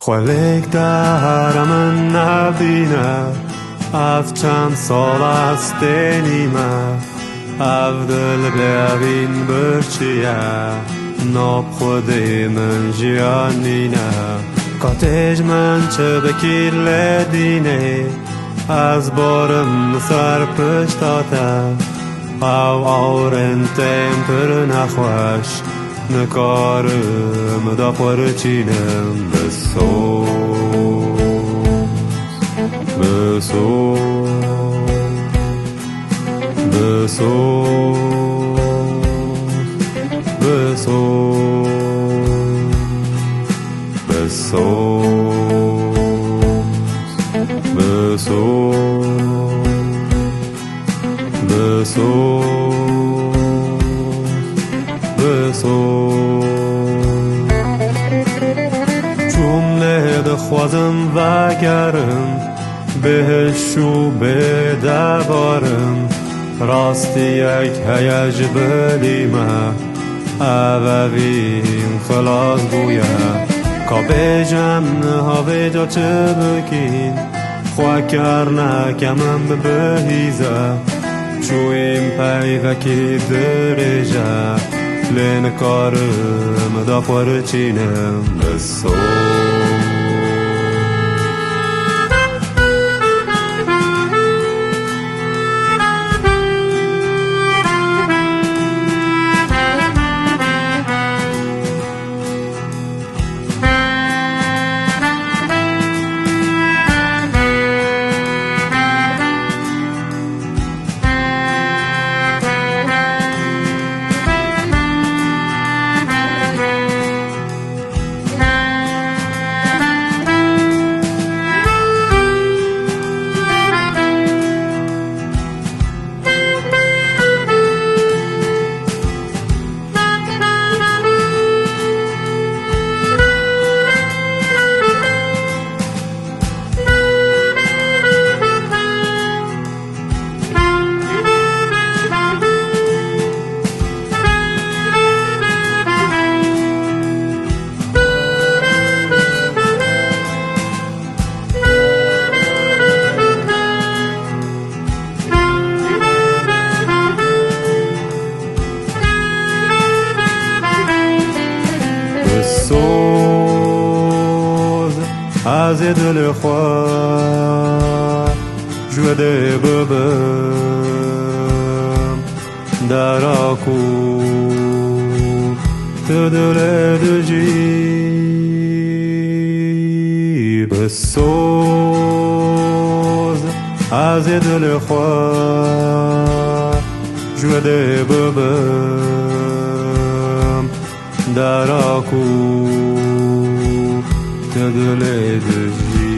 خالق در من نبینه از چند سال است نیمه از دل ببین برچیه ناب خودی من جیانینه کاتج من چه بکیر لدینه از بارم سر پشتاته او آورنتیم پر نخوش نکارم دا پرچینم جمله دخوازم و گرم بهش و بدوارم راستی یک هیج بلیمه اووین خلاص بویه که بجم نهاوی جا چه بکین خواه کرنه کمم بهیزه چویم پیوکی درجه لین کارم دا پرچینم از دل خواه جوده ببم در آکو تو دل دجی بسوز از دل خواه جوده ببم در آکو te de